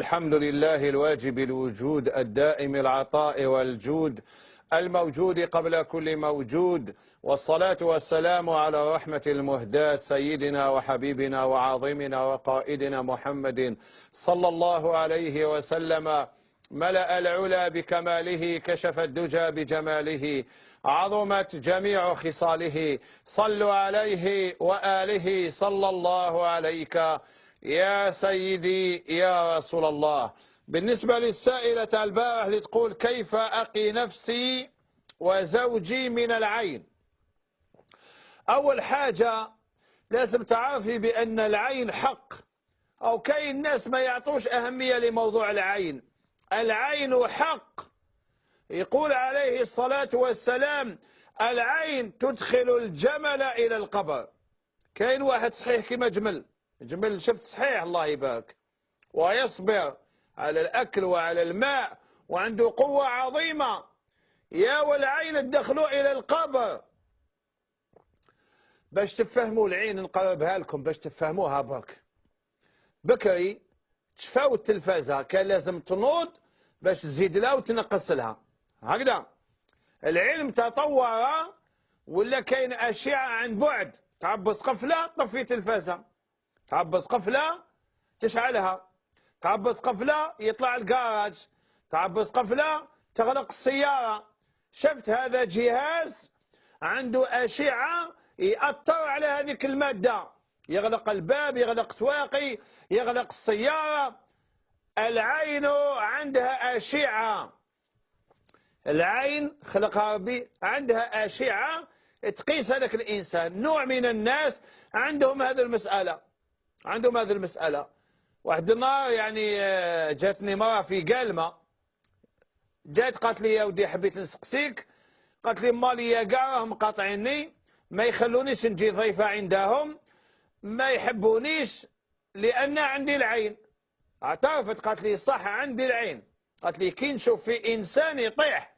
الحمد لله الواجب الوجود الدائم العطاء والجود الموجود قبل كل موجود، والصلاة والسلام على رحمة المهداة سيدنا وحبيبنا وعظيمنا وقائدنا محمد صلى الله عليه وسلم. ملأ العلا بكماله، كشف الدجى بجماله، عظمت جميع خصاله. صلوا عليه وآله صلى الله عليك يا سيدي يا رسول الله. بالنسبة للسائلة البارح اللي تقول كيف أقي نفسي وزوجي من العين، أول حاجة لازم تعرفي بأن العين حق، أو كاين ناس ما يعطوش أهمية لموضوع العين. العين حق، يقول عليه الصلاة والسلام العين تدخل الجمل إلى القبر. كاين واحد صحيح كما جمل شفت صحيح الله يبارك، ويصبر على الأكل وعلى الماء وعنده قوة عظيمة، يا والعين تدخلوا إلى القبر. باش تفهموا العين نقربها لكم باش تفهموها برك. بكري تشفاو التلفازة كان لازم تنوض باش تزيد لها وتنقص لها هكذا. العلم تطور ولا كاين أشعة عن بعد، تعبس قفلة طفي تلفازة، تعبس قفلة تشعلها، تعبس قفلة يطلع الكراج، تعبس قفلة تغلق السيارة. شفت هذا جهاز عنده أشعة يأثر على هذيك المادة، يغلق الباب، يغلق تواقي، يغلق السيارة. العين عندها أشعة، العين خلقها ربي عندها أشعة تقيس هذاك الإنسان. نوع من الناس عندهم هذه المسألة، واحد النهار يعني جاتني مرة في قالمة، جات قالت لي يا ودي حبيت نسقسيك، قالت لي مالي يا كاع راهم قاطعيني، ما يخلونيش نجي ضيفة عندهم، ما يحبونيش لأن عندي العين. اعترفت قالت لي صح عندي العين، قالت لي كي نشوف في إنسان يطيح.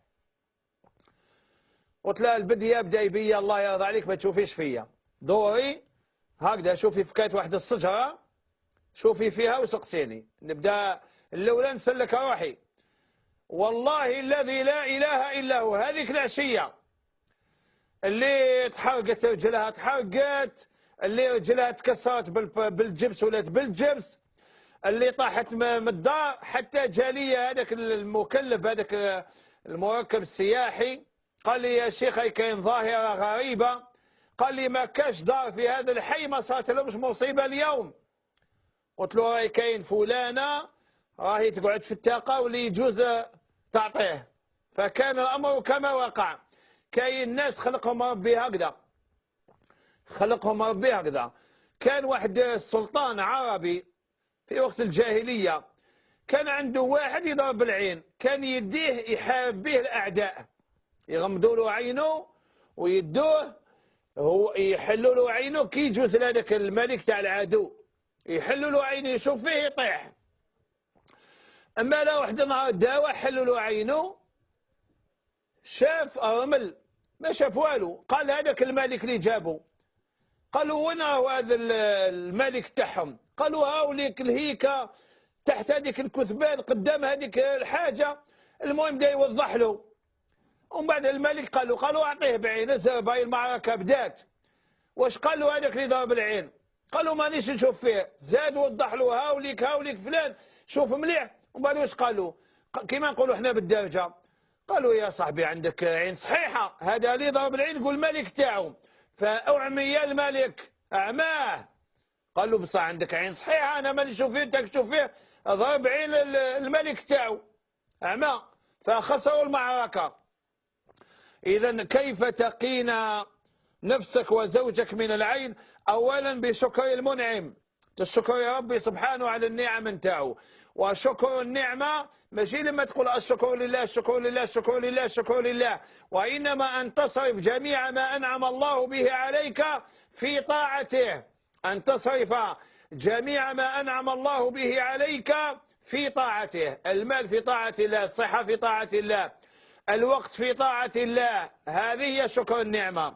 قلت لها البدية بداي بيا الله يرضى عليك ما تشوفيش فيا، دوري هكذا شوفي فكات واحد الشجرة شوفي فيها وسقسيني. نبدا الاولى نسلك روحي، والله الذي لا اله الا هو هذيك العشيه اللي تحرقت رجلها تحرقت، اللي رجلها تكسرت بالجبس ولات بالجبس، اللي طاحت من الدار، حتى جاليه هذاك المكلف هذاك المركب السياحي قال لي يا شيخ كاين ظاهره غريبه، قال لي ما كاش دار في هذا الحي ما صارت لهمش مصيبه اليوم. قلت له راهي كاين فلانه راهي تقعد في التاقه واللي يجوز تعطيه، فكان الامر كما وقع. كاين ناس خلقهم ربي هكذا، كان واحد السلطان عربي في وقت الجاهليه كان عنده واحد يضرب العين، كان يديه يحارب به الاعداء، يغمضوا له عينه ويدوه هو يحلوا له عينه كي يجوز لهذاك الملك تاع العدو، يحلوا له عينه يشوف فيه يطيح. اما لا واحد النهار داوى حلوا له عينه شاف رمل ما شاف والو، قال هذاك الملك اللي جابه، قالوا وين هو هذا الملك تاعهم؟ قالوا هاوليك الهيكه تحت هذيك الكثبان قدام هذيك الحاجه. المهم دا يوضح له، ومن بعد الملك قالوا اعطيه بعين الزرب، هاي المعركه بدات. واش قال له هذاك اللي ضرب العين؟ قالوا مانيش نشوف فيه. زاد وضح له هاوليك فلان شوف مليح. ومن بعد واش قالوا؟ كيما نقولوا احنا بالدارجه، قالوا يا صاحبي عندك عين صحيحه، هذا اللي ضرب العين يقول الملك تاعو، فاعمي الملك اعماه. قال له بصح عندك عين صحيحه، انا ماني نشوف فيه انت تشوف فيه، ضرب عين الملك تاعو اعمى، فخسروا المعركه. اذا كيف تقينا نفسك وزوجك من العين؟ اولا بشكر المنعم، تشكر يا ربي سبحانه على النعم نتاعو. وشكر النعمه ماشي لما تقول الشكر لله الشكر لله الشكر لله الشكر لله، وانما ان تصرف جميع ما انعم الله به عليك في طاعته، ان تصرف جميع ما انعم الله به عليك في طاعته. المال في طاعه الله، الصحه في طاعه الله، الوقت في طاعه الله، هذه هي شكر النعمه.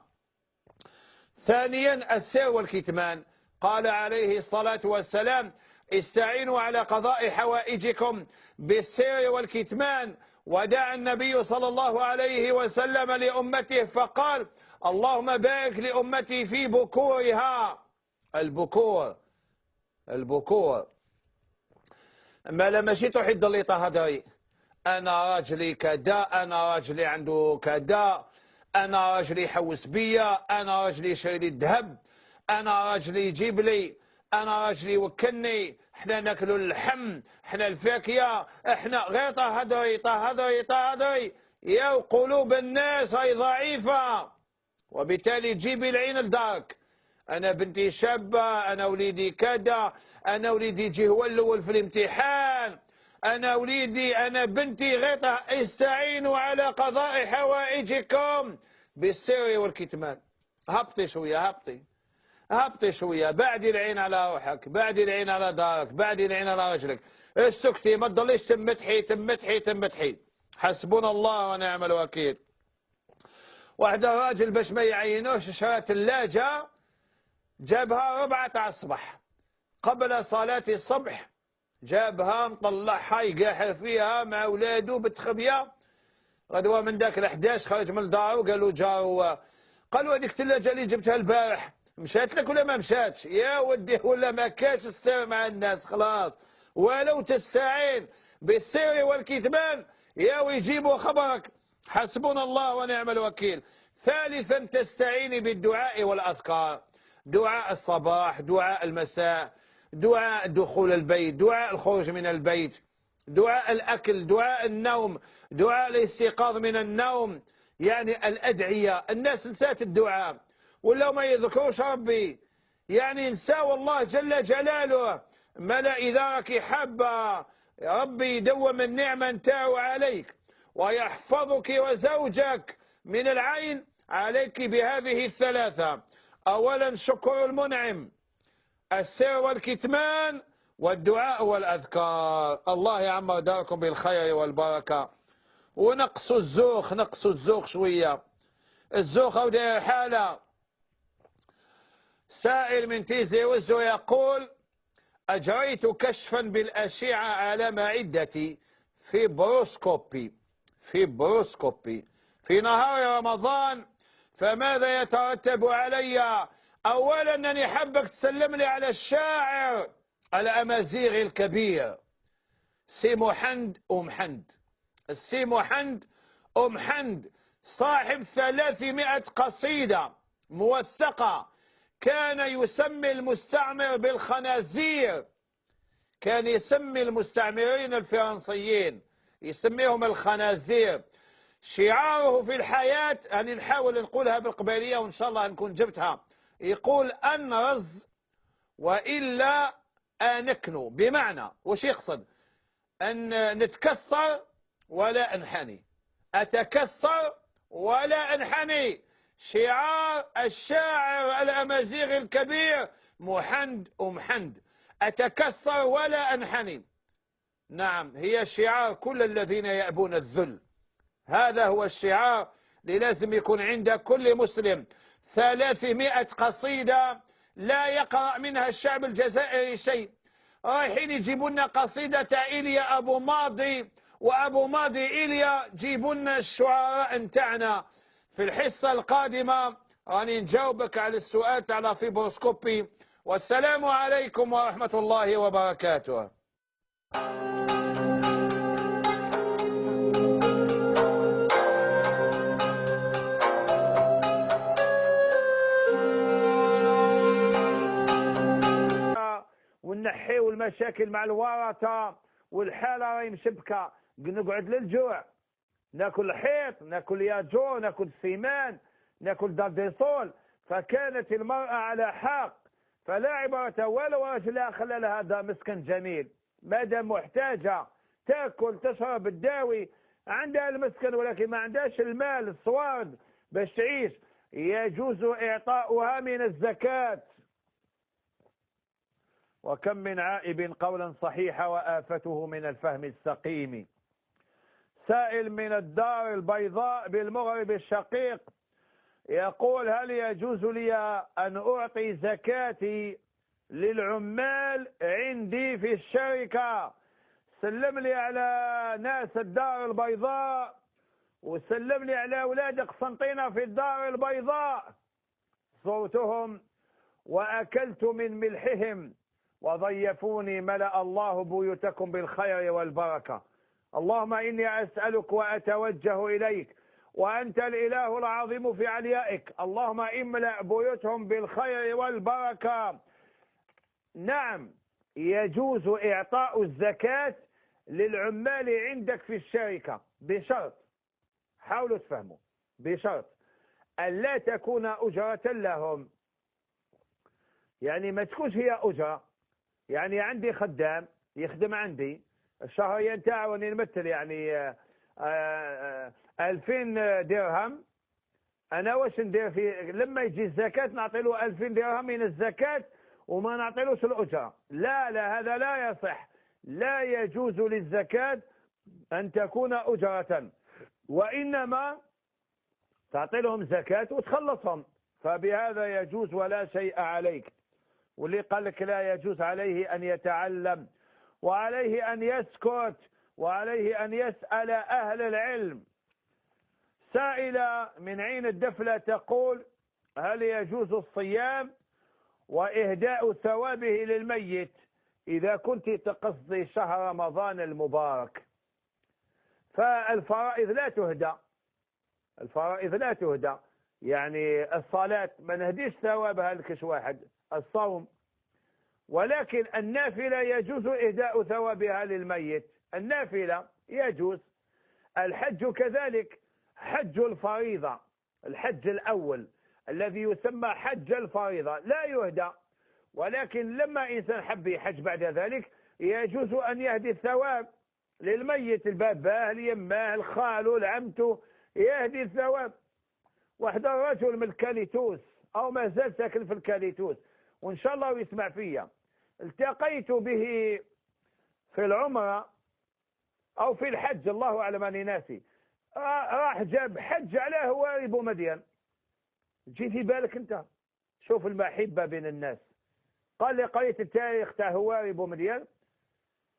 ثانيا السر والكتمان، قال عليه الصلاة والسلام استعينوا على قضاء حوائجكم بالسر والكتمان. ودعا النبي صلى الله عليه وسلم لأمته فقال: اللهم بارك لأمتي في بكورها. البكور ما لا ماشي تحد اللي هضري انا راجلي كذا، انا راجلي عنده كذا، انا راجلي يحوس بيا، انا راجلي يشري لي الذهب، انا راجلي يجيب لي، انا راجلي يوكلني، حنا ناكلوا اللحم، حنا الفاكهه، احنا غير طهدري. يا قلوب الناس هي ضعيفه، وبالتالي تجيبي العين لدارك. انا بنتي شابه، انا وليدي كذا، انا وليدي يجي هو الاول في الامتحان، انا وليدي انا بنتي غير. استعينوا على قضاء حوائجكم بالسر والكتمان. هبطي شويه، هبطي شويه، بعدي العين على روحك، بعدي العين على دارك، بعدي العين على رجلك، اسكتي، ما تضليش تمتحي. حسبنا الله ونعم الوكيل. واحد الراجل باش ما يعينوش شرى ثلاجه، جابها 4 الصبح قبل صلاة الصبح، جابها مطلعها يقاحر فيها مع ولادو بالتخبيه. غدوه من ذاك ال11 خرج من الدار وقال له جارو، قالوا هذيك الثلاجه اللي جبتها البارح مشات لك ولا ما مشاتش؟ يا ودي ولا ما كاش السر مع الناس خلاص. ولو تستعين بالسر والكتمان يا ويجيبوا خبرك. حسبنا الله ونعم الوكيل. ثالثا تستعيني بالدعاء والأذكار، دعاء الصباح، دعاء المساء، دعاء دخول البيت، دعاء الخروج من البيت، دعاء الأكل، دعاء النوم، دعاء الاستيقاظ من النوم. يعني الأدعية، الناس نسات الدعاء ولا ما يذكروش ربي، يعني نساو الله جل جلاله. ملا إذا راكي حابة ربي يدوم النعمة نتاعو عليك ويحفظك وزوجك من العين، عليك بهذه الثلاثة: أولا شكر المنعم، السر والكتمان، والدعاء والأذكار. الله يعمر داركم بالخير والبركة. ونقص الزوخ شوية. الزوخ أو داير حالة. سائل من تيزي وزو يقول: أجريت كشفا بالأشعة على معدتي في بروسكوبي في نهار رمضان، فماذا يترتب علي؟ أولا أنني حبك تسلم لي على الشاعر الأمازيغي الكبير سي محمد السي محمد حند، صاحب 300 قصيدة موثقة. كان يسمي المستعمر بالخنازير، كان يسمي المستعمرين الفرنسيين يسميهم الخنازير. شعاره في الحياة، أن نحاول نقولها بالقبالية وإن شاء الله نكون جبتها، يقول: أنرز وإلا أنكنو. بمعنى وش يقصد؟ أن نتكسر ولا أنحني، أتكسر ولا أنحني. شعار الشاعر الأمازيغي الكبير محمد، أتكسر ولا أنحني. نعم، هي شعار كل الذين يأبون الذل. هذا هو الشعار اللي لازم يكون عند كل مسلم. 300 قصيدة لا يقرأ منها الشعب الجزائري شيء. رايحين يجيبوا لنا قصيدة إيليا أبو ماضي، وأبو ماضي إيليا جيبوا لنا الشعراء نتاعنا. في الحصة القادمة راني نجاوبك على السؤال تاع فيبروسكوبي. والسلام عليكم ورحمة الله وبركاته. ونحيو المشاكل مع الورثة والحالة راهي مشبكة. نقعد للجوع، ناكل حيط، ناكل ياجور، ناكل سيمان، ناكل دارديسول. فكانت المرأة على حق، فلا عبرة ولو رجلها خلى لها هذا مسكن جميل، مادام محتاجة تاكل تشرب تداوي، عندها المسكن ولكن ما عندهاش المال الصوارد باش تعيش، يجوز إعطاؤها من الزكاة. وكم من عائب قولا صحيحا وآفته من الفهم السقيم. سائل من الدار البيضاء بالمغرب الشقيق يقول: هل يجوز لي أن أعطي زكاتي للعمال عندي في الشركة. سلم لي على ناس الدار البيضاء، وسلم لي على أولاد قسنطينة في الدار البيضاء، زرتهم وأكلت من ملحهم وضيفوني. ملأ الله بيوتكم بالخير والبركة. اللهم إني أسألك وأتوجه إليك وأنت الإله العظيم في عليائك، اللهم املأ بيوتهم بالخير والبركة. نعم، يجوز إعطاء الزكاة للعمال عندك في الشركة بشرط، حاولوا تفهموا، بشرط أن لا تكون أجرة لهم. يعني ما تكونش هي أجرة. يعني عندي خدام يخدم عندي الشهرية نتاعو، نمثل يعني 2000 درهم. أنا واش ندير في لما يجي الزكاة؟ نعطي له 2000 درهم من الزكاة وما نعطيلوش الأجرة. لا لا، هذا لا يصح. لا يجوز للزكاة أن تكون أجرة، وإنما تعطي لهم زكاة وتخلصهم، فبهذا يجوز ولا شيء عليك. واللي قال لك لا يجوز عليه أن يتعلم، وعليه أن يسكت، وعليه أن يسأل أهل العلم. سائلة من عين الدفلة تقول: هل يجوز الصيام وإهداء ثوابه للميت إذا كنت تقصدي شهر رمضان المبارك؟ فالفرائض لا تهدى، الفرائض لا تهدى. يعني الصلاة ما نهديش ثوابها لكش واحد، الصوم، ولكن النافلة يجوز إهداء ثوابها للميت، النافلة يجوز. الحج كذلك، حج الفريضة، الحج الأول الذي يسمى حج الفريضة لا يهدى، ولكن لما إنسان حب يحج بعد ذلك يجوز أن يهدي الثواب للميت، الباباه، اليماه، الخال، العمته، يهدي الثواب. واحد الرجل من الكاليتوس أو ما زال ساكن في الكاليتوس، وإن شاء الله يسمع فيا، التقيت به في العمرة أو في الحج، الله أعلم أني ناسي، راح جاب حج على هواري بومدين. جي في بالك أنت، شوف المحبة بين الناس. قال لي: قريت التاريخ تاع هواري بومدين،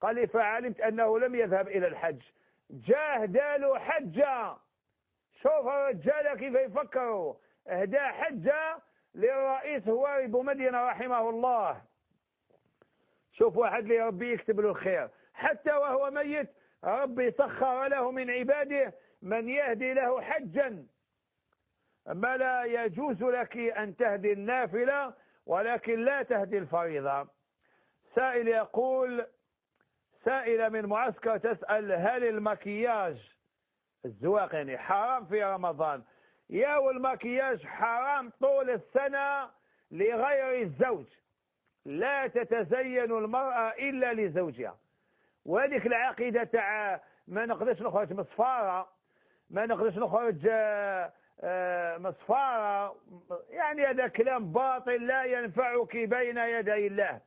قال لي فعلمت أنه لم يذهب إلى الحج، جاه دالو حجة. شوف الرجال كيف يفكروا، اهدى حجة للرئيس هواري بومدين رحمه الله. شوف واحد اللي ربي يكتب له الخير، حتى وهو ميت ربي سخر له من عباده من يهدي له حجا. أما لا يجوز لك أن تهدي النافلة ولكن لا تهدي الفريضة. سائل يقول، سائلة من معسكر تسأل: هل المكياج، الزواق يعني، حرام في رمضان؟ يا والمكياج حرام طول السنة لغير الزوج، لا تتزين المرأة إلا لزوجها. وهذيك العقيدة تاع ما نقدرش نخرج مصفارة، ما نقدرش نخرج مصفارة، يعني هذا كلام باطل لا ينفعك بين يدي الله.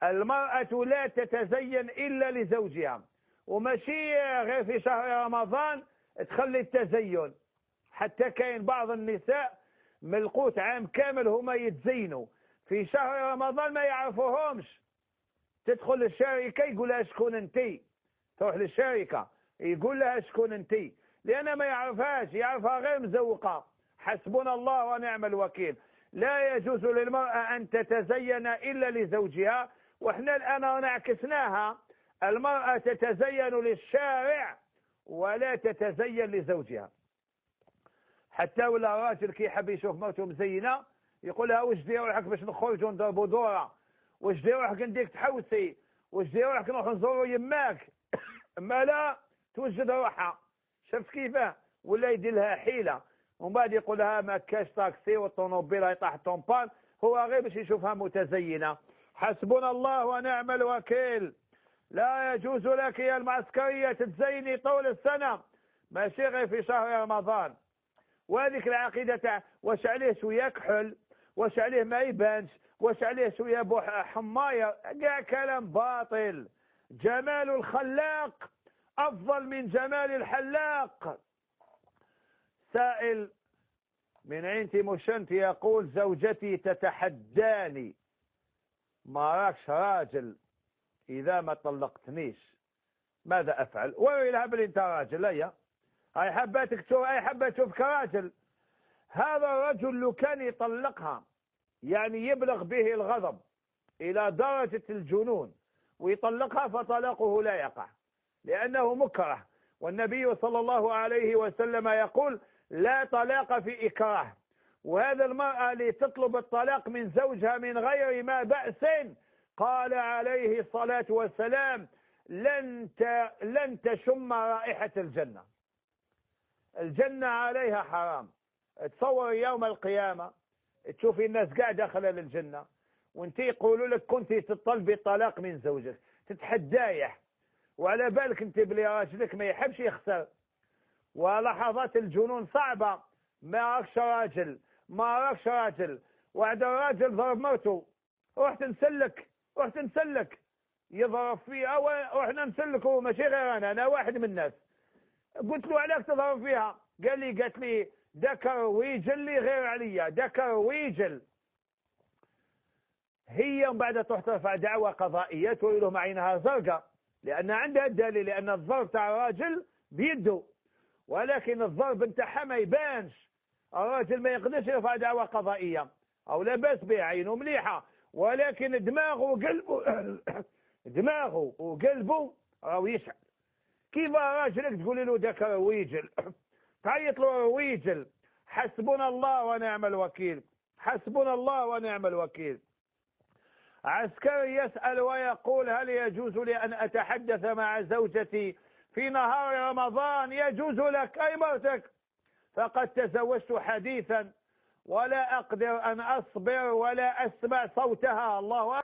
المرأة لا تتزين إلا لزوجها، وماشي غير في شهر رمضان تخلي التزين. حتى كاين بعض النساء ملقوت عام كامل هما يتزينوا، في شهر رمضان ما يعرفوهمش. تدخل للشركة يقول لها شكون انتي، تروح للشركة يقول لها شكون انتي، لأن ما يعرفهاش، يعرفها غير مزوقة. حسبنا الله ونعم الوكيل. لا يجوز للمرأة أن تتزين إلا لزوجها، وإحنا الآن نعكسناها، المرأة تتزين للشارع ولا تتزين لزوجها. حتى ولا راجل كي يحب يشوف مرته مزينة يقول لها: واش دير روحك باش نخرجوا نضربوا دورة، واش دير روحك نديك تحوسي، واش دير روحك نروح نزوروا يماك. ما لا توجد روحها، شفت كيفاه؟ ولا يدير لها حيلة، ومن بعد يقول لها ما كاش طاكسي والطوموبيل يطيح طومبان، هو غير باش يشوفها متزينة. حسبنا الله ونعم الوكيل. لا يجوز لك يا المعسكرية تتزيني طول السنة، ماشي غير في شهر رمضان. وهذيك العقيدة تاع واش عليه شوية كحل، واش عليه ما يبانش، واش عليه شوية حماية، كاع كلام باطل. جمال الخلاق أفضل من جمال الحلاق. سائل من عين تيموشنت يقول: زوجتي تتحداني ما راكش راجل إذا ما طلقتنيش ماذا أفعل؟ ويلها بلي أنت راجل. هيا هاي حبة تشوفك راجل. هذا الرجل لو كان يطلقها يعني يبلغ به الغضب إلى درجة الجنون ويطلقها فطلاقه لا يقع لأنه مكره، والنبي صلى الله عليه وسلم يقول لا طلاق في إكراه. وهذا المرأة اللي تطلب الطلاق من زوجها من غير ما بأس قال عليه الصلاة والسلام لن تشم رائحة الجنة. الجنة عليها حرام. تصور يوم القيامة تشوفي الناس قاعدة داخله للجنة وانت يقولوا لك كنت تطلبي الطلاق من زوجك، تتحدايح وعلى بالك انت بلي راجلك ما يحبش يخسر. ولحظات الجنون صعبة. ما راكش راجل. وعد الراجل ضرب مرته، رحت نسلك يضرب فيها واحنا نسلكه ماشي غير انا واحد من الناس. قلت له علاش تضرب فيها؟ قالت لي ذكر ويجل لي غير عليا، ذكر ويجل. هي من بعد تروح ترفع دعوى قضائيه تقول لهم عينها زرقاء لان عندها الدليل، لان الضرب تاع الراجل بيده ولكن الضرب نتاعها ما يبانش. الراجل ما يقدرش يرفع دعوى قضائيه او لا باس به، عينه مليحه ولكن دماغه وقلبه راهو يشعل. كيف راجلك تقول له ذاك رويجل؟ تعيط له رويجل. حسبنا الله ونعم الوكيل. عسكري يسأل ويقول هل يجوز لي أن أتحدث مع زوجتي في نهار رمضان؟ يجوز لك أي مرتك، فقد تزوجت حديثا ولا أقدر أن أصبر ولا أسمع صوتها. الله